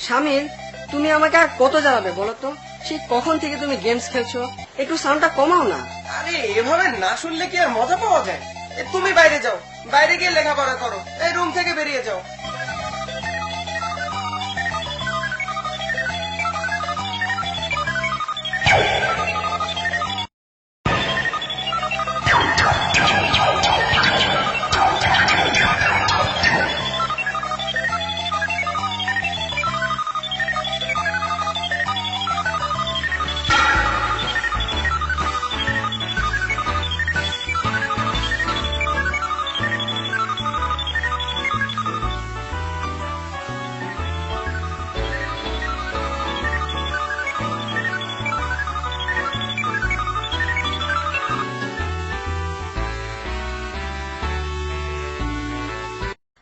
শামিল, তুমি আমাকে আর কত জ্বালাবে বলো তো? সেই কখন থেকে তুমি গেমস খেলছো, একটু সাউন্ডটা কমাও না। আরে এভাবে না শুনলে কি আর মজা পাওয়া যায়? তুমি বাইরে যাও, বাইরে গিয়ে লেখাপড়া করো, এই রুম থেকে বেরিয়ে যাও।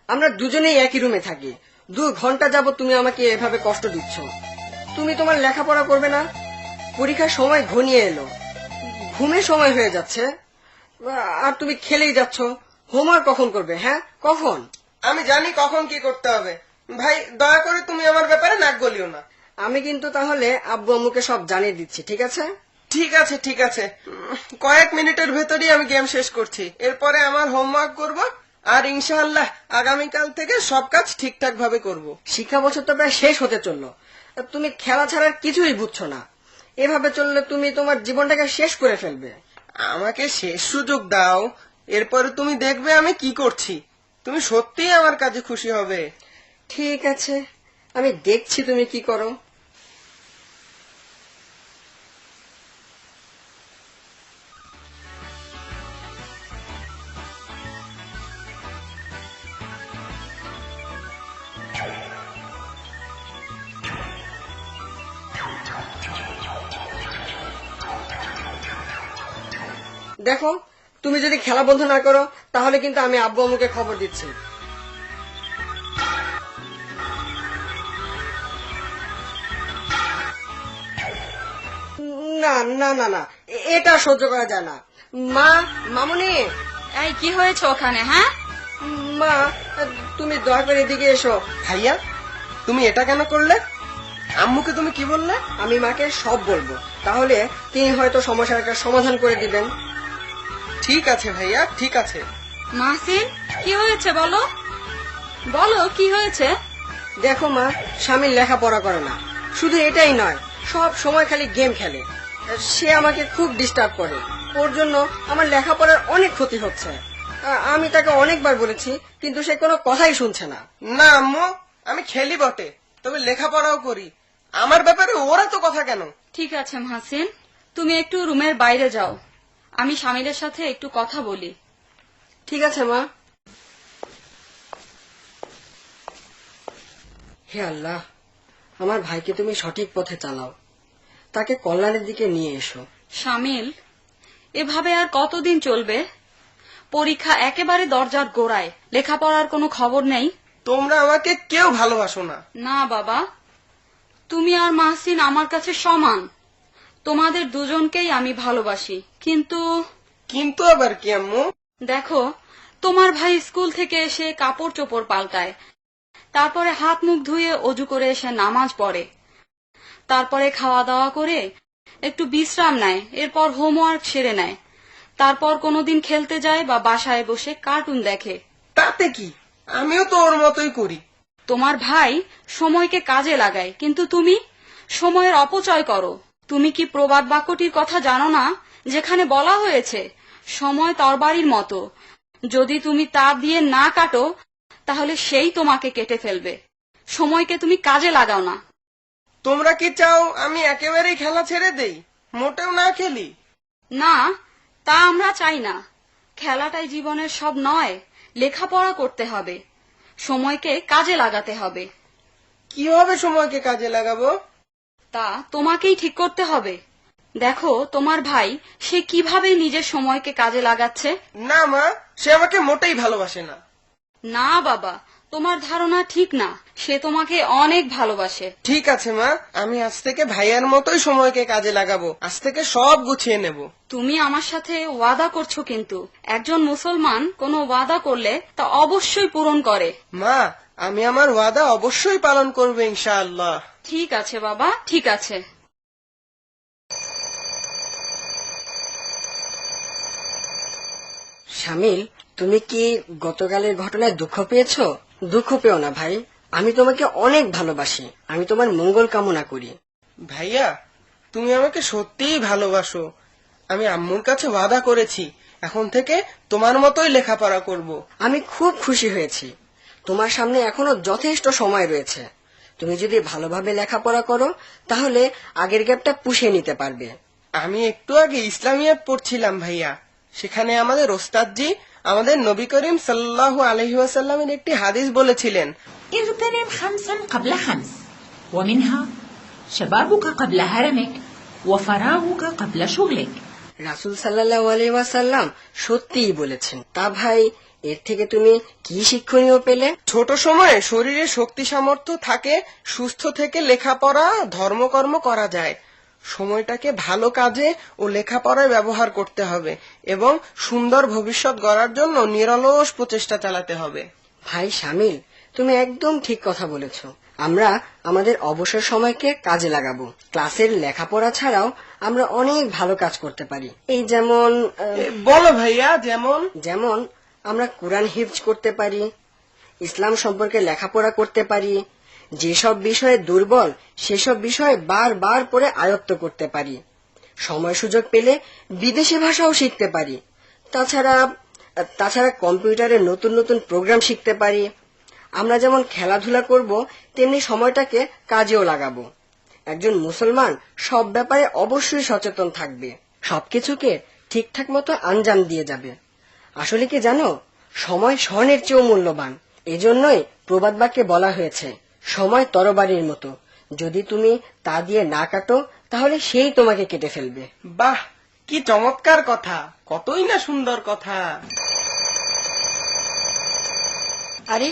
আমরা দুজনেই একই রুমে থাকি, 2 ঘন্টা যাবত তুমি আমাকে এভাবে কষ্ট দিচ্ছ। তুমি তোমার লেখাপড়া করবে না? পরীক্ষার সময় ঘনিয়ে এলো, ঘুমের সময় হয়ে যাচ্ছে, আর তুমি খেলেই যাচ্ছ। হোমওয়ার্ক কখন করবে? হ্যাঁ, কখন? আমি জানি কখন কি করতে হবে। ভাই, দয়া করে তুমি আমার ব্যাপারে নাক গলিও না। আমি কিন্তু তাহলে আব্বু আম্মুকে সব জানিয়ে দিচ্ছি, ঠিক আছে? ঠিক আছে, ঠিক আছে। কয়েক মিনিটের ভেতরই আমি গেম শেষ করছি, এরপরে আমার হোমওয়ার্ক করব, আর ইনশাআল্লাহ আগামীকাল থেকে সব কাজ ঠিকঠাক ভাবে করব। শিক্ষা বছর তো প্রায় শেষ হতে চললো, তুমি খেলা ছাড়ার কিছুই বুঝছো না। এভাবে চললে তুমি তোমার জীবনটাকে শেষ করে ফেলবে। আমাকে শেষ সুযোগ দাও, এরপরে তুমি দেখবে আমি কি করছি। তুমি সত্যিই আমার কাজে খুশি হবে। ঠিক আছে, আমি দেখছি তুমি কি করো। দেখো, তুমি যদি খেলা বন্ধ না করো তাহলে কিন্তু আমি আব্বু আম্মুকে খবর দিচ্ছি। না না না না, এটা সহ্য করা যায় না। মা, মামুনি, এই কি হয়েছে ওখানে? হ্যাঁ, মা, তুমি দয়া করে এদিকে এসো। ভাইয়া, তুমি এটা কেন করলে? আম্মুকে তুমি কি বললে? আমি মাকে সব বলবো, তাহলে তিনি হয়তো সমস্যার একটা সমাধান করে দিবেন। ঠিক আছে ভাইয়া, ঠিক আছে। মাহসিন, কি হয়েছে বলো, বলো কি হয়েছে? দেখো মা, স্বামীর লেখাপড়া করে না, শুধু এটাই নয়, সব সময় খালি গেম খেলে। সে আমাকে খুব ডিস্টার্ব করে, ওর জন্য আমার লেখাপড়ার অনেক ক্ষতি হচ্ছে। আমি তাকে অনেকবার বলেছি, কিন্তু সে কোনো কথাই শুনছে না। না আম্মু, আমি খেলি বটে, তবে লেখাপড়াও করি। আমার ব্যাপারে ওরা তো কথা কেন? ঠিক আছে মাহসিন, তুমি একটু রুমের বাইরে যাও, আমি স্বামীদের সাথে একটু কথা বলি। ঠিক আছে মা। হে আল্লাহ, আমার ভাইকে তুমি সঠিক পথে চালাও, তাকে কল্যাণের দিকে নিয়ে এসো। শামিল, এভাবে আর কতদিন চলবে? পরীক্ষা একেবারে দরজার গোড়ায়, লেখাপড়ার কোনো খবর নেই। তোমরা আমাকে কেউ ভালোবাসো না। না বাবা, তুমি আর মাহসিন আমার কাছে সমান, তোমাদের দুজনকেই আমি ভালোবাসি। কিন্তু কিন্তু আবার কি আম্মু? দেখো, তোমার ভাই স্কুল থেকে এসে কাপড় চোপড় পাল্টায়, তারপরে হাত মুখ ধুয়ে অজু করে এসে নামাজ পড়ে, তারপরে খাওয়া দাওয়া করে একটু বিশ্রাম নেয়, এরপর হোমওয়ার্ক সেরে নেয়, তারপর কোনোদিন খেলতে যায় বা বাসায় বসে কার্টুন দেখে। তাতে কি, আমিও তো ওর মতোই করি। তোমার ভাই সময়কে কাজে লাগায়, কিন্তু তুমি সময়ের অপচয় করো। তুমি কি প্রবাদ বাক্যটির কথা জানো না, যেখানে বলা হয়েছে সময় তরবারির মতো, যদি তুমি তা দিয়ে না কাটো তাহলে সেই তোমাকে কেটে ফেলবে। সময়কে তুমি কাজে লাগাও না। তোমরা কি চাও আমি একেবারেই খেলা ছেড়ে দেই, মোটেও না খেলি? না, তা আমরা চাই না। খেলাটাই জীবনের সব নয়, লেখাপড়া করতে হবে, সময়কে কাজে লাগাতে হবে। কিভাবে সময়কে কাজে লাগাবো? তা তোমাকেই ঠিক করতে হবে। দেখো তোমার ভাই, সে কিভাবে নিজের সময়কে কাজে লাগাচ্ছে। না মা, সে আমাকে মোটেই ভালোবাসে না। না বাবা, তোমার ধারণা ঠিক না, সে তোমাকে অনেক ভালোবাসে। ঠিক আছে মা, আমি আজ থেকে ভাইয়ার মতোই সময়কে কাজে লাগাবো, আজ থেকে সব গুছিয়ে নেব। তুমি আমার সাথে ওয়াদা করছো, কিন্তু একজন মুসলমান কোনো ওয়াদা করলে তা অবশ্যই পূরণ করে। মা, আমি আমার ওয়াদা অবশ্যই পালন করবো ইনশাআল্লাহ। ঠিক আছে বাবা, ঠিক আছে। শামিল, তুমি কি গতকালের ঘটনায় দুঃখ পেয়েছো? দুঃখ পেও না ভাই, আমি তোমাকে অনেক ভালোবাসি, আমি তোমার মঙ্গল কামনা করি। ভাইয়া, তুমি আমাকে সত্যিই ভালোবাসো। আমি আম্মুর কাছে ওয়াদা করেছি এখন থেকে তোমার মতোই লেখাপড়া করব। আমি খুব খুশি হয়েছি। তোমার সামনে এখনো যথেষ্ট সময় রয়েছে। তুমি যদি ভালোভাবে লেখাপড়া করো তাহলে আগের গ্যাপটা পুষিয়ে নিতে পারবে। আমি একটু আগে ইসলামিয়াত পড়ছিলাম ভাইয়া, সেখানে আমাদের ওস্তাদজি আমাদের নবী করিম সাল্লাল্লাহু আলাইহি ওয়াসাল্লামের একটি হাদিস বলেছিলেন, اغتنم خمسا قبل خمس ومنها شبابك قبل هرمك وفراغك قبل شغلك। রাসূল সাল্লাল্লাহু আলাইহি ওয়াসাল্লাম সত্যিই বলেছেন। তা ভাই, এর থেকে তুমি কি শিক্ষণীয় পেলে? ছোট সময়ে শরীরে শক্তি সামর্থ্য থাকে, সুস্থ থেকে লেখাপড়া ধর্মকর্ম করা যায়। সময়টাকে ভালো কাজে ও লেখাপড়ায় ব্যবহার করতে হবে এবং সুন্দর ভবিষ্যৎ গড়ার জন্য নিরলস প্রচেষ্টা চালাতে হবে। ভাই শামিল, তুমি একদম ঠিক কথা বলেছ। আমরা আমাদের অবসর সময়কে কাজে লাগাবো। ক্লাসের লেখাপড়া ছাড়াও আমরা অনেক ভালো কাজ করতে পারি। এই যেমন বলো ভাইয়া, যেমন? যেমন আমরা কোরআন হিফজ করতে পারি, ইসলাম সম্পর্কে লেখাপড়া করতে পারি, যেসব বিষয়ে দুর্বল সেসব বিষয় বারবার পড়ে আয়ত্ত করতে পারি, সময় সুযোগ পেলে বিদেশি ভাষাও শিখতে পারি। তাছাড়া কম্পিউটারে নতুন নতুন প্রোগ্রাম শিখতে পারি। আমরা যেমন খেলাধুলা করব তেমনি সময়টাকে কাজেও লাগাবো। একজন মুসলমান সব ব্যাপারে অবশ্যই সচেতন থাকবে, সবকিছুকে ঠিকঠাক মতো আঞ্জাম দিয়ে যাবে। আসলে কি জানো, সময় স্বর্ণের চেয়েও মূল্যবান। এজন্যই প্রবাদ বাক্যে বলা হয়েছে, সময় তরবারির মতো, যদি তুমি তা দিয়ে না কাটো তাহলে সেই তোমাকে কেটে ফেলবে। বাহ, কি চমৎকার কথা, কতই না সুন্দর কথা। আরে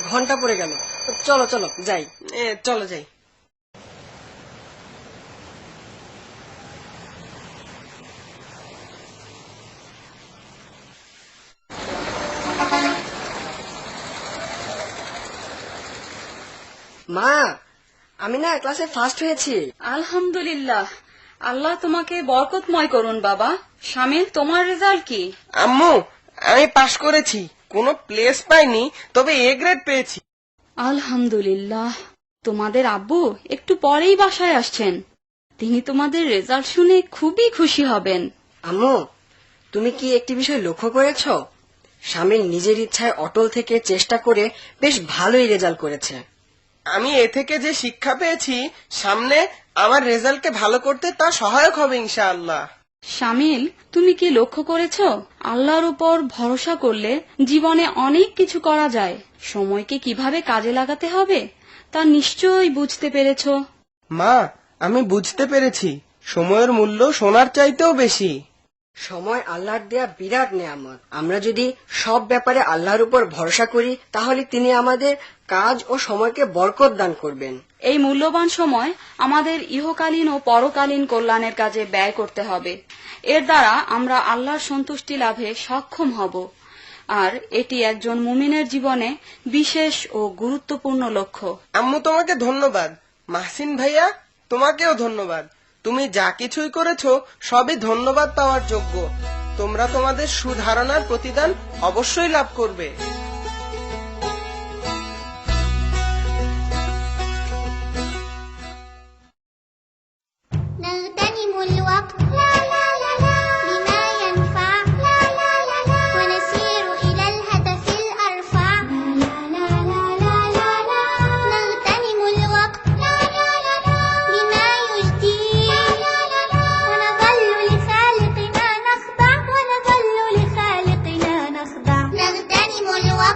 ঘন্টা পড়ে গেল, চলো চলো যাই। চলো যাই। মা, আমি না ক্লাসে ফার্স্ট হয়েছি। আলহামদুলিল্লাহ, আল্লাহ তোমাকে বরকতময় করুন বাবা। শামিল, তোমার রেজাল্ট কি? আম্মু, আমি পাশ করেছি, কোনো প্লেস পাইনি, তবে এ গ্রেড পেয়েছি। আলহামদুলিল্লাহ। তোমাদের আব্বু একটু পরেই বাসায় আসছেন, তিনি তোমাদের রেজাল্ট শুনে খুবই খুশি হবেন। আম্মু, তুমি কি একটি বিষয় লক্ষ্য করেছ? শামিল নিজের ইচ্ছায় অটল থেকে চেষ্টা করে বেশ ভালোই রেজাল্ট করেছে। আমি এ থেকে যে শিক্ষা পেয়েছি, সামনে আমার রেজাল্টকে ভালো করতে তা সহায়ক হবে ইনশাআল্লাহ। শামিল, তুমি কি লক্ষ্য করেছো, আল্লাহর উপর ভরসা করলে জীবনে অনেক কিছু করা যায়। সময়কে কিভাবে কাজে লাগাতে হবে তা নিশ্চয়ই বুঝতে পেরেছো। মা, আমি বুঝতে পেরেছি, সময়ের মূল্য সোনার চাইতেও বেশি। সময় আল্লাহর দেয়া বিরাট নেয়ামত। আমরা যদি সব ব্যাপারে আল্লাহর উপর ভরসা করি তাহলে তিনি আমাদের কাজ ও সময়কে বরকত দান করবেন। এই মূল্যবান সময় আমাদের ইহকালীন ও পরকালীন কল্যাণের কাজে ব্যয় করতে হবে। এর দ্বারা আমরা আল্লাহর সন্তুষ্টি লাভে সক্ষম হব, আর এটি একজন মুমিনের জীবনে বিশেষ ও গুরুত্বপূর্ণ লক্ষ্য। আম্মু, তোমাকে ধন্যবাদ। মাহসিন ভাইয়া, তোমাকেও ধন্যবাদ। তুমি যা কিছুই করেছো সবই ধন্যবাদ পাওয়ার যোগ্য। তোমরা তোমাদের সুধারণার প্রতিদান অবশ্যই লাভ করবে। نغتنم الوقت لا لا لا لا بما ينفع لا لا لا لا ونسير إلى الهدف الأرفع لا لا لا لا لا لا نغتنم الوقت لا لا لا لا بما يجدي لا لا لا لا ونظل لخالقنا نخضع ونظل لخالقنا نخضع نغتنم الوقت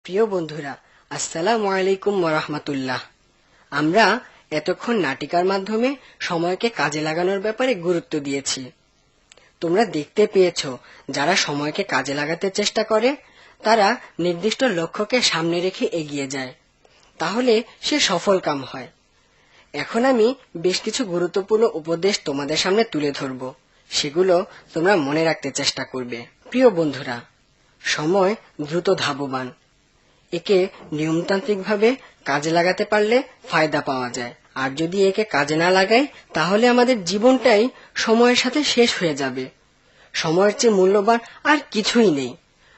প্রিয় বন্ধুরা, আসসালামু আলাইকুম ওয়া রাহমাতুল্লাহ। আমরা এতক্ষণ নাটিকার মাধ্যমে সময়কে কাজে লাগানোর ব্যাপারে গুরুত্ব দিয়েছি। তোমরা দেখতে পেয়েছো, যারা সময়কে কাজে লাগাতে চেষ্টা করে তারা নির্দিষ্ট লক্ষ্যকে সামনে রেখে এগিয়ে যায়, তাহলে সে সফল কাম হয়। এখন আমি বেশ কিছু গুরুত্বপূর্ণ উপদেশ তোমাদের সামনে তুলে ধরব, সেগুলো তোমরা মনে রাখতে চেষ্টা করবে। প্রিয় বন্ধুরা, সময় দ্রুত ধাবমান। একে নিয়মতান্ত্রিকভাবে কাজে লাগাতে পারলে ফায়দা পাওয়া যায়, আর যদি একে কাজে না লাগাই তাহলে আমাদের জীবনটাই সময়ের সাথে শেষ হয়ে যাবে। সময়ের চেয়ে মূল্যবান আর কিছুই নেই।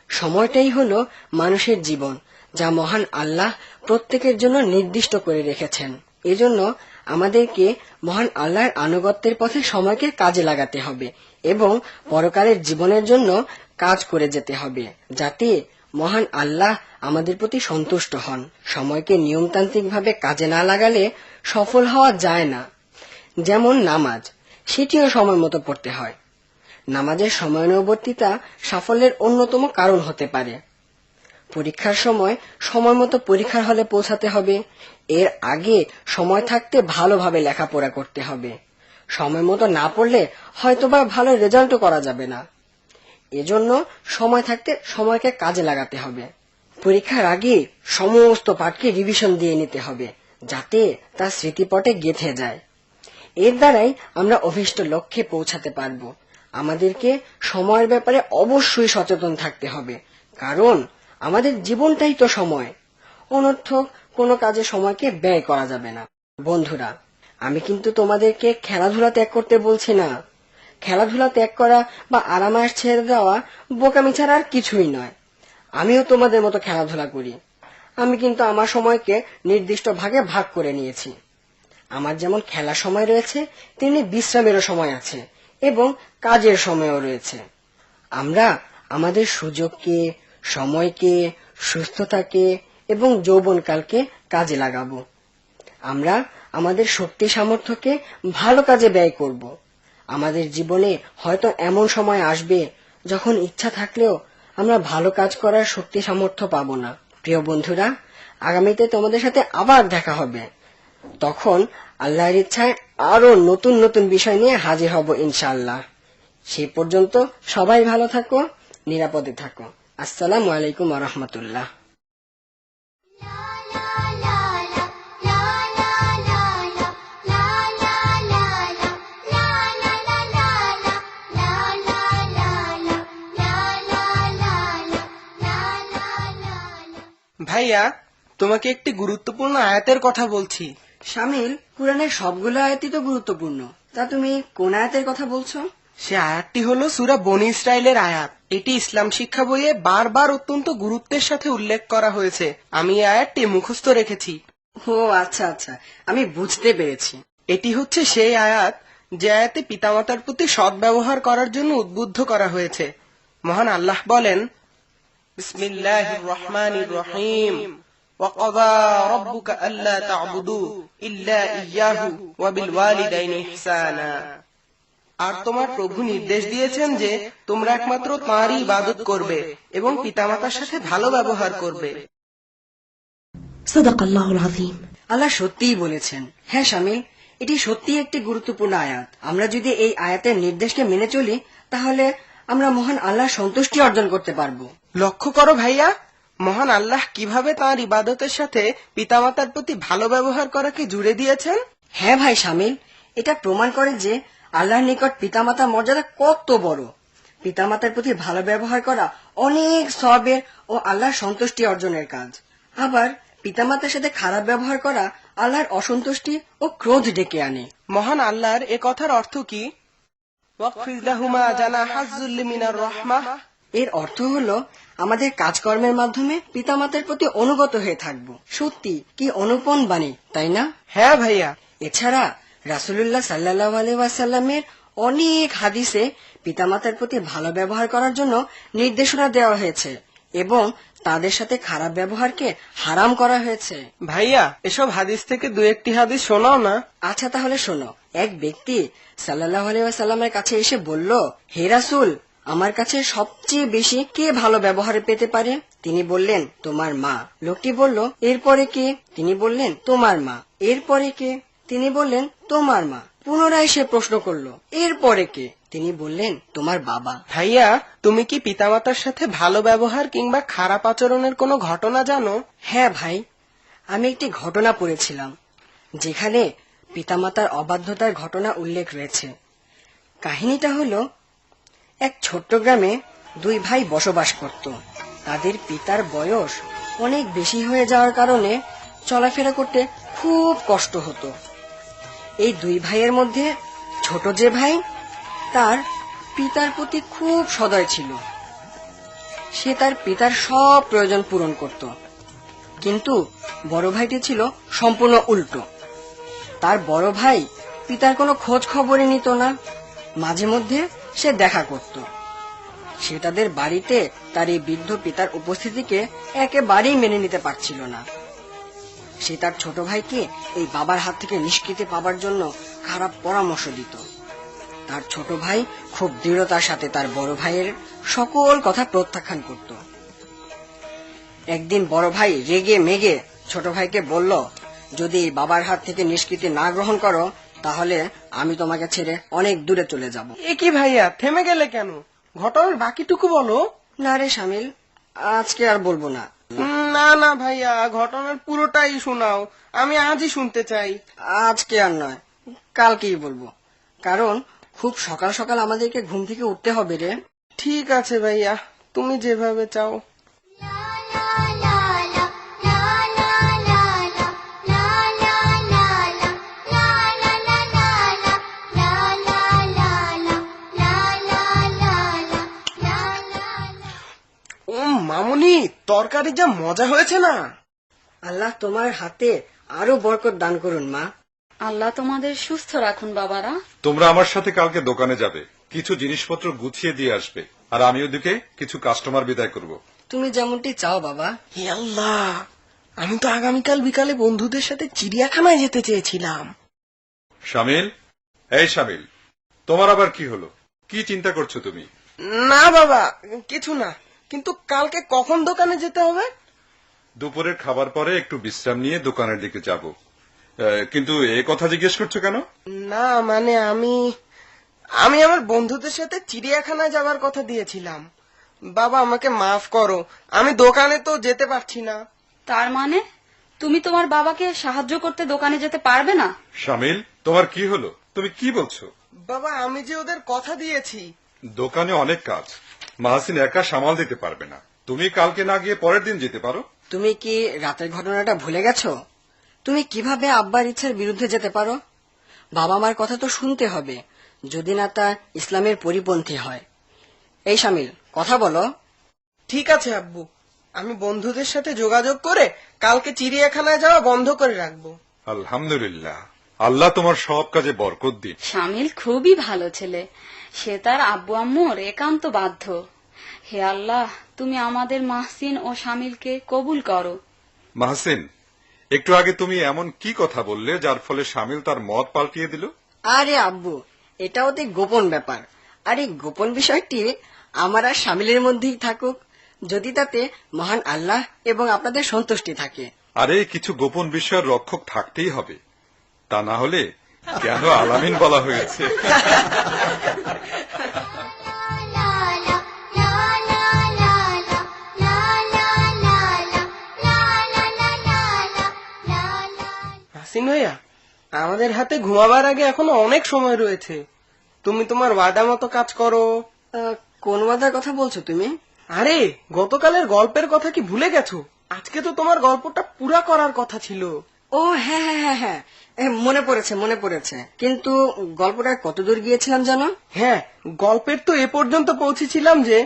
সময়টাই হলো মানুষের জীবন, যা মহান আল্লাহ প্রত্যেকের জন্য নির্দিষ্ট করে রেখেছেন। এজন্য আমাদেরকে মহান আল্লাহর আনুগত্যের পথে সময়কে কাজে লাগাতে হবে এবং পরকালের জীবনের জন্য কাজ করে যেতে হবে, যাতে মহান আল্লাহ আমাদের প্রতি সন্তুষ্ট হন। সময়কে নিয়মতান্ত্রিকভাবে কাজে না লাগালে সফল হওয়া যায় না। যেমন নামাজ, সেটিও সময় মতো পড়তে হয়। নামাজের সময়ানুবর্তিতা সাফল্যের অন্যতম কারণ হতে পারে। পরীক্ষার সময় সময় মতো পরীক্ষার হলে পৌঁছাতে হবে। এর আগে সময় থাকতে ভালোভাবে লেখাপড়া করতে হবে। সময় মতো না পড়লে হয়তোবা ভালো রেজাল্টও করা যাবে না। এজন্য সময় থাকতে সময়কে কাজে লাগাতে হবে। পরীক্ষার আগে সমস্ত পাঠকে রিভিশন দিয়ে নিতে হবে, যাতে তা স্মৃতিপটে গেঁথে যায়। এর দ্বারাই আমরা অভীষ্ট লক্ষ্যে পৌঁছাতে পারব। আমাদেরকে সময়ের ব্যাপারে অবশ্যই সচেতন থাকতে হবে, কারণ আমাদের জীবনটাই তো সময়। অনর্থক কোনো কাজে সময়কে ব্যয় করা যাবে না। বন্ধুরা, আমি কিন্তু তোমাদেরকে খেলাধুলা ত্যাগ করতে বলছি না। খেলাধুলা ত্যাগ করা বা আরামাস ছেড়ে দেওয়া বোকামি ছাড়া আর কিছুই নয়। আমিও তোমাদের মতো খেলাধুলা করি। আমি কিন্তু আমার সময়কে নির্দিষ্ট ভাগে ভাগ করে নিয়েছি। আমার যেমন খেলার সময় রয়েছে, তেমনি বিশ্রামেরও সময় আছে এবং কাজের সময়ও রয়েছে। আমরা আমাদের সুযোগকে, সময়কে, সুস্থতাকে এবং যৌবনকালকে কাজে লাগাবো। আমরা আমাদের শক্তি সামর্থ্যকে ভালো কাজে ব্যয় করব। আমাদের জীবনে হয়তো এমন সময় আসবে যখন ইচ্ছা থাকলেও আমরা ভালো কাজ করার শক্তি সামর্থ্য পাবো না। প্রিয় বন্ধুরা, আগামীতে তোমাদের সাথে আবার দেখা হবে। তখন আল্লাহর ইচ্ছায় আরো নতুন নতুন বিষয় নিয়ে হাজির হব ইনশাআল্লাহ। সেই পর্যন্ত সবাই ভালো থাকো, নিরাপদে থাকো। আসসালামু আলাইকুম ওয়া রাহমাতুল্লাহ। ভাইয়া, তোমাকে একটি গুরুত্বপূর্ণ আয়াতের কথা বলছি। শামিল, কুরআনের সবগুলো আয়াতই তো গুরুত্বপূর্ণ। তা তুমি কোন আয়াতের কথা বলছো? সে আয়াতটি হলো সূরা বনী ইসরাইলের আয়াত। এটি ইসলাম শিক্ষা বইয়ে বারবার অত্যন্ত গুরুত্বের সাথে উল্লেখ করা হয়েছে। আমি এই আয়াতটি মুখস্থ রেখেছি। ও আচ্ছা আচ্ছা, আমি বুঝতে পেরেছি। এটি হচ্ছে সেই আয়াত যে আয়াতে পিতামাতার প্রতি সৎ ব্যবহার করার জন্য উদ্বুদ্ধ করা হয়েছে। মহান আল্লাহ বলেন, বিসমিল্লাহির রহমানির রহিম, ওয়াকাযা রাব্বুকা আল্লা তা'বুদু ইল্লা ইয়্যাহু ওয়া বিল ওয়ালিদাইনি ইহসানা। আর তোমার প্রভু নির্দেশ দিয়েছেন যে তোমরা একমাত্র তাঁরই ইবাদত করবে এবং পিতামাতার সাথে ভালো ব্যবহার করবে। صدق الله العظيم। আল্লাহ সত্যিই বলেছেন। হ্যাঁ শামিল, এটি সত্যিই একটি গুরুত্বপূর্ণ আয়াত। আমরা যদি এই আয়াতের নির্দেশকে মেনে চলি তাহলে আমরা মহান আল্লাহর সন্তুষ্টি অর্জন করতে পারবো। লক্ষ্য করো ভাইয়া, মহান আল্লাহ কিভাবে তাঁর ইবাদতের সাথে পিতামাতার প্রতি ভালো ব্যবহার করাকে জুড়ে দিয়েছেন। হ্যাঁ ভাই শামিল, এটা প্রমাণ করে যে আল্লাহর নিকট পিতামাতার মর্যাদা কত বড়। পিতামাতার প্রতি ভালো ব্যবহার করা অনেক সওয়াবের ও আল্লাহর সন্তুষ্টি অর্জনের কাজ। আবার পিতামাতার সাথে খারাপ ব্যবহার করা আল্লাহর অসন্তুষ্টি ও ক্রোধ ডেকে আনে। মহান আল্লাহর এ কথার অর্থ কি? ওয়াকফিজ লাহুমা জানাহাজ যুল্লি মিনার রাহমাহ। এর অর্থ হলো আমাদের কাজকর্মের মাধ্যমে পিতামাতার প্রতি অনুগত হয়ে থাকবো। সত্যি কি অনুপম বাণী, তাই না? হ্যাঁ ভাইয়া। এছাড়া রাসূলুল্লাহ সাল্লাল্লাহু আলাইহি ওয়াসাল্লামের অনেক হাদিসে পিতামাতার প্রতি ভালো ব্যবহার করার জন্য নির্দেশনা দেওয়া হয়েছে এবং তাদের সাথে খারাপ ব্যবহারকে হারাম করা হয়েছে। ভাইয়া, এসব হাদিস থেকে দু একটি হাদিস শোনাও না। আচ্ছা তাহলে শোনো। এক ব্যক্তি সাল্লাল্লাহু আলাইহি ওয়াসাল্লামের কাছে এসে বলল, হে রাসূল, আমার কাছে সবচেয়ে বেশি কে ভালো ব্যবহারে পেতে পারে? তিনি বললেন, তোমার মা। লোকটি বলল, এরপরে কে? তিনি বললেন, তোমার মা। এরপরে কে? তিনি বললেন, তোমার মা। পুনরায় সে প্রশ্ন করলো, এরপরে কে? তিনি বললেন, তোমার বাবা। ভাইয়া, তুমি কি পিতামাতার সাথে ভালো ব্যবহার কিংবা খারাপ আচরণের কোনো ঘটনা জানো? হ্যাঁ ভাই, আমি একটি ঘটনা পড়েছিলাম যেখানে পিতামাতার অবাধ্যতার ঘটনা উল্লেখ রয়েছে। কাহিনীটা হলো, এক ছোট্ট গ্রামে দুই ভাই বসবাস করত। তাদের পিতার বয়স অনেক বেশি হয়ে যাওয়ার কারণে চলাফেরা করতে খুব কষ্ট হতো। এই দুই ভাইয়ের মধ্যে ছোট যে ভাই, তার পিতার প্রতি খুব সদয় ছিল। সে তার পিতার সব প্রয়োজন পূরণ করত। কিন্তু বড় ভাইটি ছিল সম্পূর্ণ উল্টো। তার বড় ভাই পিতার কোনো খোঁজ খবরই নিত না। মাঝে মধ্যে সে দেখা করত। সে তাদের বাড়িতে তার এই বৃদ্ধ পিতার উপস্থিতিকে একেবারেই মেনে নিতে পারছিল না। সে তার ছোট ভাইকে এই বাবার হাত থেকে নিষ্কৃতি পাবার জন্য খারাপ পরামর্শ দিত। তার ছোট ভাই খুব দৃঢ়তার সাথে তার বড় ভাইয়ের সকল কথা প্রত্যাখ্যান করত। একদিন বড় ভাই রেগে মেগে ছোট ভাইকে বলল, যদি বাবার হাত থেকে নিষ্কৃতি না গ্রহণ করো তাহলে আমি তোমাকে ছেড়ে অনেক দূরে চলে যাব। এ কি ভাইয়া, থেমে গেলে কেন? ঘটনার বাকিটুকু বলো। না রে শামিল, আজকে আর বলবো না। না না ভাইয়া, ঘটনার পুরোটাই শোনাও, আমি আজই শুনতে চাই। আজকে আর নয়, কালকেই বলবো, কারণ খুব সকাল সকাল আমাদেরকে ঘুম থেকে উঠতে হবে রে। ঠিক আছে ভাইয়া, তুমি যেভাবে চাও। ও মামুনি, তরকারি যা মজা হয়েছে না! আল্লাহ তোমার হাতে আরো বরকত দান করুন মা। আল্লাহ তোমাদের সুস্থ রাখুন বাবারা। তোমরা আমার সাথে কালকে দোকানে যাবে, কিছু জিনিসপত্র গুছিয়ে দিয়ে আসবে, আর আমি ওদিকে কিছু কাস্টমার বিদায় করব। তুমি যেমনটি চাও বাবা। হে আল্লাহ, আমি তো আগামীকাল বিকালে বন্ধুদের সাথে চিড়িয়াখানায় যেতে চেয়েছিলাম। শামিল, এই শামিল, তোমার আবার কি হলো? কি চিন্তা করছো তুমি? না বাবা, কিছু না, কিন্তু কালকে কখন দোকানে যেতে হবে? দুপুরের খাবার পরে একটু বিশ্রাম নিয়ে দোকানের দিকে যাব। কিন্তু এ কথা জিজ্ঞেস করছো কেন? না মানে আমি আমার বন্ধুদের সাথে চিড়িয়াখানায় যাবার কথা দিয়েছিলাম। বাবা আমাকে মাফ করো, আমি দোকানে তো যেতে পারছি না। তার মানে তুমি তোমার বাবাকে সাহায্য করতে দোকানে যেতে পারবে না? শামিল, তোমার কি হলো? তুমি কি বলছো? বাবা, আমি যে ওদের কথা দিয়েছি। দোকানে অনেক কাজ, মাহসিন একা সামাল দিতে পারবে না। তুমি কালকে না গিয়ে পরের দিন যেতে পারো। তুমি কি রাতের ঘটনাটা ভুলে গেছো? তুমি কিভাবে আব্বার ইচ্ছার বিরুদ্ধে যেতে পারো? বাবা মার কথা তো শুনতে হবে, যদি না তা ইসলামের পরিপন্থী হয়। এই শামিল, কথা বলো। ঠিক আছে আব্বু, আমি বন্ধুদের সাথে যোগাযোগ করে কালকে চিড়িয়াখানায় যাওয়া বন্ধ করে রাখবো। আলহামদুলিল্লাহ, আল্লাহ তোমার সব কাজে বরকত দিন। শামিল খুবই ভালো ছেলে, সে তার আব্বু আম্মুর একান্ত বাধ্য। হে আল্লাহ, তুমি আমাদের মাহসিন ও শামিলকে কবুল করো। মাহসিন, একটু আগে তুমি এমন কি কথা বললে যার ফলে শামিল তার মত পাল্টিয়ে দিল? আরে আব্বু, এটা অতি গোপন ব্যাপার, আর এই গোপন বিষয়টি আমার আর শামিলের মধ্যেই থাকুক, যদি তাতে মহান আল্লাহ এবং আপনাদের সন্তুষ্টি থাকে। আরে কিছু গোপন বিষয়ের রক্ষক থাকতেই হবে, তা না হলে কেন আলামিন বলা হয়েছে? হাসিন ভাইয়া, আমাদের হাতে ঘুমাবার আগে এখনো অনেক সময় রয়েছে। তুমি তোমার ওয়াদা মতো কাজ করো। কোন ওয়াদার কথা বলছো তুমি? আরে গতকালের গল্পের কথা কি ভুলে গেছো? আজকে তো তোমার গল্পটা পুরা করার কথা ছিল। ও হ্যাঁ হ্যাঁ হ্যাঁ হ্যাঁ, মনে পড়েছে মনে পড়েছে, কিন্তু গল্পটা কতদূর গিয়েছিলাম জানো? হ্যাঁ, গল্পের তো এ পর্যন্ত পৌঁছেছিলাম যে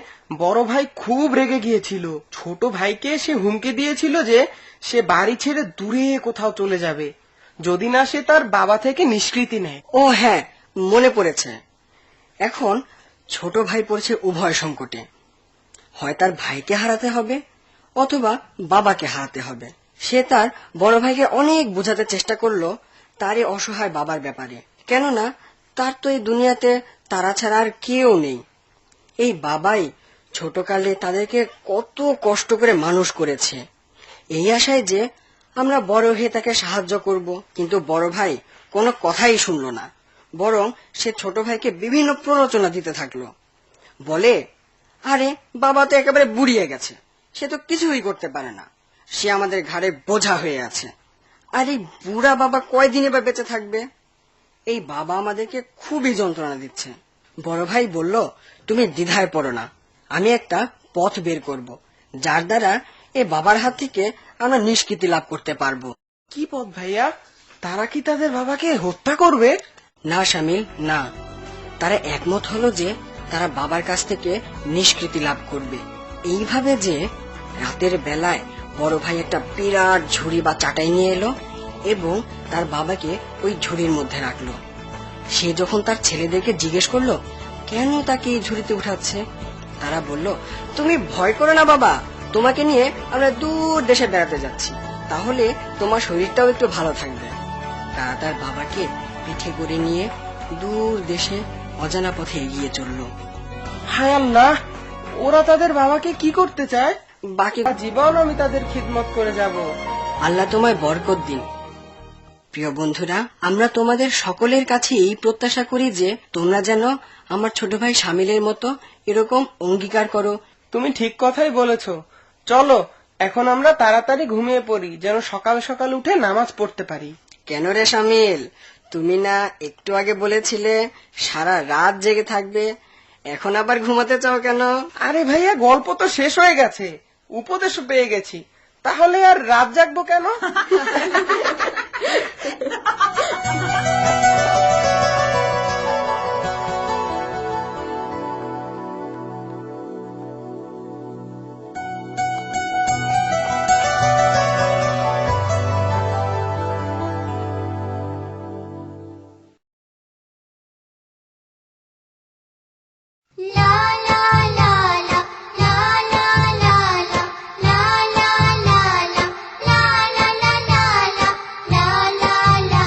বড় ভাই খুব রেগে গিয়েছিল। ছোট ভাইকে সে হুমকি দিয়েছিল যে সে বাড়ি ছেড়ে দূরে কোথাও চলে যাবে যদি না সে তার বাবা থেকে নিষ্কৃতি নেয়। ও হ্যাঁ, মনে পড়েছে। এখন ছোট ভাই পড়ছে উভয় সংকটে, হয় তার ভাইকে হারাতে হবে অথবা বাবাকে হারাতে হবে। সে তার বড় ভাইকে অনেক বোঝাতে চেষ্টা করলো তার এই অসহায় বাবার ব্যাপারে, কেননা তার তো এই দুনিয়াতে তারা ছাড়া আর কেউ নেই। এই বাবাই ছোটকালে তাদেরকে কত কষ্ট করে মানুষ করেছে, এই আশায় যে আমরা বড় হয়ে তাকে সাহায্য করব। কিন্তু বড় ভাই কোনো কথাই শুনলো না, বরং সে ছোট ভাইকে বিভিন্ন প্ররোচনা দিতে থাকলো। বলে, আরে বাবা তো একেবারে বুড়িয়ে গেছে, সে তো কিছুই করতে পারে না, সে আমাদের ঘাড়ে বোঝা হয়ে আছে। আর এই বুড়া বাবা কয়দিনে বা বেঁচে থাকবে? এই বাবা আমাদেরকে খুবই যন্ত্রণা দিচ্ছে। বড় ভাই বলল, তুমি দ্বিধায় পড়ো না, আমি একটা পথ বের করব, যার দ্বারা এই বাবার হাত থেকে আমরা নিষ্কৃতি লাভ করতে পারবো। কি পথ ভাইয়া? তারা কি তাদের বাবাকে হত্যা করবে? না শামিল, না। তারা একমত হলো যে তারা বাবার কাছ থেকে নিষ্কৃতি লাভ করবে এইভাবে যে রাতের বেলায় বড় ভাই একটা বিরাট ঝুড়ি বা চাটাই নিয়ে এলো এবং তার বাবাকে ওই ঝুড়ির মধ্যে রাখলো। সে যখন তার ছেলেদেরকে জিজ্ঞেস করলো কেন তাকে এই ঝুড়িতে উঠাচ্ছে, তারা বলল, তুমি ভয় করো না বাবা, তোমাকে নিয়ে আমরা দূর দেশে বেড়াতে যাচ্ছি, তাহলে তোমার শরীরটাও একটু ভালো থাকবে। তারা তার বাবাকে পিঠে করে নিয়ে দূর দেশে অজানা পথে এগিয়ে চলল। হায় আল্লাহ, ওরা তাদের বাবাকে কি করতে চায়? বাকি জীবন আমি তাদের খিদমত করে যাব। আল্লাহ তোমায় বরকত দিন। প্রিয় বন্ধুরা, আমরা তোমাদের সকলের কাছে এই প্রত্যাশা করি যে তোমরা যেন আমার ছোট ভাই শামিলের মতো এরকম অঙ্গীকার করো। তুমি ঠিক কথাই বলেছ। চলো এখন আমরা তাড়াতাড়ি ঘুমিয়ে পড়ি, যেন সকাল সকাল উঠে নামাজ পড়তে পারি। কেন রে শামিল, তুমি না একটু আগে বলেছিলে সারা রাত জেগে থাকবে, এখন আবার ঘুমাতে চাও কেন? আরে ভাইয়া, গল্প তো শেষ হয়ে গেছে, উপদেশও পেয়ে গেছি, তাহলে আর রাত জাগবো কেন? La la la la la la la la la la la la la la la la la la la la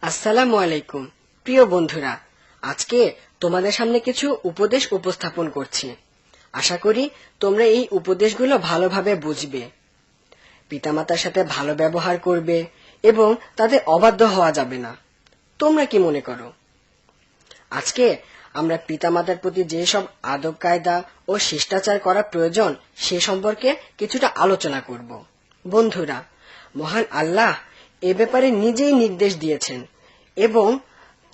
আসসালামু আলাইকুম। প্রিয় বন্ধুরা, আজকে তোমাদের সামনে কিছু উপদেশ উপস্থাপন করছি। আশা করি তোমরা এই উপদেশগুলো ভালোভাবে বুঝবে, পিতামাতার সাথে ভালো ব্যবহার করবে এবং তাদের অবাধ্য হওয়া যাবে না। তোমরা কি মনে করো? আজকে আমরা পিতামাতার প্রতি যেসব আদব কায়দা ও শিষ্টাচার করা প্রয়োজন সে সম্পর্কে কিছুটা আলোচনা করব। বন্ধুরা, মহান আল্লাহ এ ব্যাপারে নিজেই নির্দেশ দিয়েছেন এবং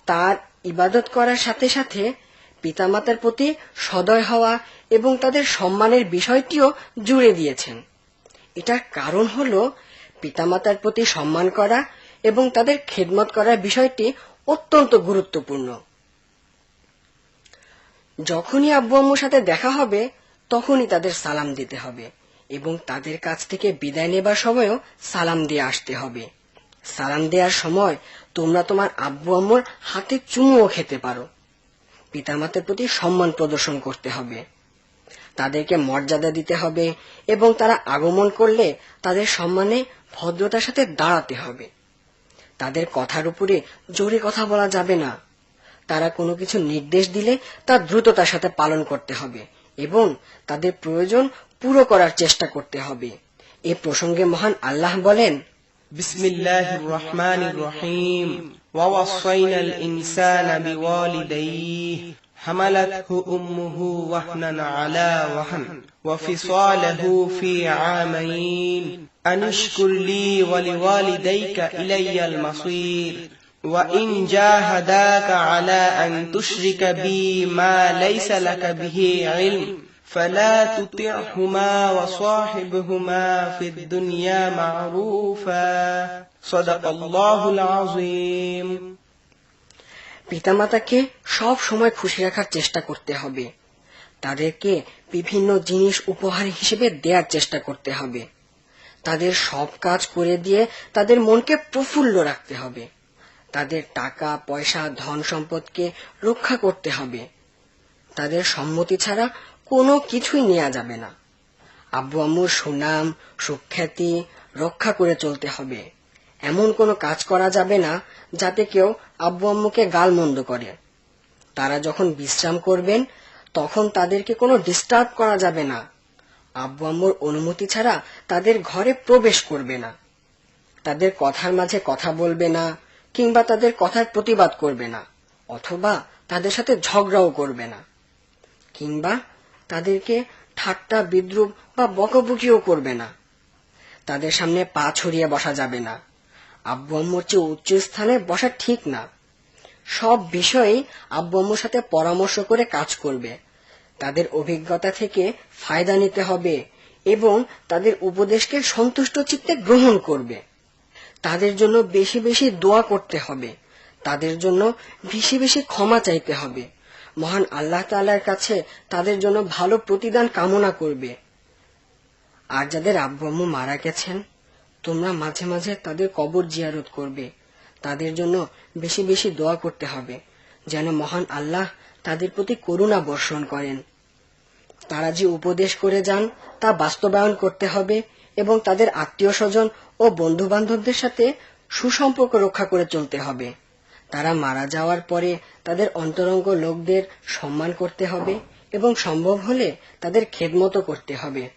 তার ইবাদত করার সাথে সাথে পিতামাতার প্রতি সদয় হওয়া এবং তাদের সম্মানের বিষয়টিও জুড়ে দিয়েছেন। এটার কারণ হলো পিতামাতার প্রতি সম্মান করা এবং তাদের খেদমত করার বিষয়টি অত্যন্ত গুরুত্বপূর্ণ। যখনই আব্বু আম্মুর সাথে দেখা হবে তখনই তাদের সালাম দিতে হবে এবং তাদের কাছ থেকে বিদায় নেবার সময়ও সালাম দিয়ে আসতে হবে। সালাম দেওয়ার সময় তোমরা তোমার আব্বু আম্মুর হাতে চুমুও খেতে পারো। পিতামাতার প্রতি সম্মান প্রদর্শন করতে হবে, তাদেরকে মর্যাদা দিতে হবে এবং তারা আগমন করলে তাদের সম্মানে ভদ্রতার সাথে দাঁড়াতে হবে। তাদের কথার উপরে জোরে কথা বলা যাবে না। তারা কোনো কিছু নির্দেশ দিলে তা দ্রুততার সাথে পালন করতে হবে এবং তাদের প্রয়োজন পুরো করার চেষ্টা করতে হবে। এ প্রসঙ্গে মহান আল্লাহ বলেন, বিসমিল্লাহির রহমানির রহিম ওয়াওয়াসাইনা আল ইনসানা বিওয়ালিদাইহি হামালাতহু উম্মুহু ওয়াহনান আলা ওয়াহন ওয়া ফিসালহু ফি আমাইন আনিশকুর লি ওয়া লিওয়ালিদাইকা ইলাইয়াল মাসীর وَإِنْ جَاهَدَاكَ عَلَى أَنْ تُشْرِكَ بِي مَا لَيْسَ لَكَ بِهِ عِلْمٌ فَلَا تُطِعْهُمَا وَصَاحِبْهُمَا فِي الدُّنْيَا مَعْرُوفًا صدق الله العظيم। পিতামাতাকে সব সময় খুশি রাখার চেষ্টা করতে হবে। তাদেরকে বিভিন্ন জিনিস উপহার হিসেবে দেওয়ার চেষ্টা করতে হবে। তাদের সব কাজ করে দিয়ে তাদের মনকে প্রফুল্ল রাখতে হবে। তাদের টাকা পয়সা ধন সম্পদকে রক্ষা করতে হবে। তাদের সম্মতি ছাড়া কোনো কিছুই নেওয়া যাবে না। আব্বু আম্মুর সুনাম সুখ্যাতি রক্ষা করে চলতে হবে। এমন কোনো কাজ করা যাবে না যাতে কেউ আব্বু আম্মুকে গালমন্দ করে। তারা যখন বিশ্রাম করবেন তখন তাদেরকে কোনো ডিস্টার্ব করা যাবে না। আব্বু আম্মুর অনুমতি ছাড়া তাদের ঘরে প্রবেশ করবে না। তাদের কথার মাঝে কথা বলবে না কিংবা তাদের কথার প্রতিবাদ করবে না, অথবা তাদের সাথে ঝগড়াও করবে না, কিংবা তাদেরকে ঠাট্টা বিদ্রুপ বা বকাবকিও করবে না। তাদের সামনে পা ছড়িয়ে বসা যাবে না। আব্বু আম্মুর চেয়ে উচ্চ স্থানে বসা ঠিক না। সব বিষয়েই আব্বু আম্মুর সাথে পরামর্শ করে কাজ করবে। তাদের অভিজ্ঞতা থেকে ফায়দা নিতে হবে এবং তাদের উপদেশকে সন্তুষ্ট চিত্তে গ্রহণ করবে। তাদের জন্য বেশি বেশি দোয়া করতে হবে। তাদের জন্য বেশি বেশি ক্ষমা চাইতে হবে। মহান আল্লাহ তাআলার কাছে তাদের জন্য ভালো প্রতিদান কামনা করবে। আর যাদের আব্বু আম্মু মারা গেছেন, তোমরা মাঝে মাঝে তাদের কবর জিয়ারত করবে। তাদের জন্য বেশি বেশি দোয়া করতে হবে যেন মহান আল্লাহ তাদের প্রতি করুণা বর্ষণ করেন। তারা যে উপদেশ করে যান তা বাস্তবায়ন করতে হবে এবং তাদের আত্মীয় স্বজন ও বন্ধু বান্ধবদের সাথে সুসম্পর্ক রক্ষা করে চলতে হবে। তারা মারা যাওয়ার পরে তাদের অন্তরঙ্গ লোকদের সম্মান করতে হবে এবং সম্ভব হলে তাদের খেদমত করতে হবে।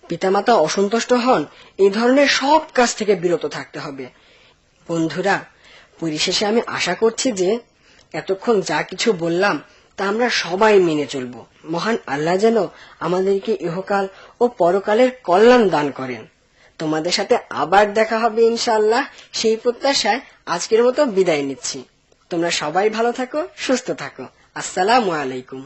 পিতামাতা অসন্তুষ্ট হন এই ধরনের সব কাজ থেকে বিরত থাকতে হবে। বন্ধুরা, পরিশেষে আমি আশা করছি যে এতক্ষণ যা কিছু বললাম তা আমরা সবাই মেনে চলব। মহান আল্লাহ যেন আমাদেরকে ইহকাল ও পরকালের কল্যাণ দান করেন। তোমাদের সাথে আবার দেখা হবে ইনশাআল্লাহ। সেই প্রত্যাশায় আজকের মতো বিদায় নিচ্ছি। তোমরা সবাই ভালো থাকো, সুস্থ থাকো। আসসালামু আলাইকুম।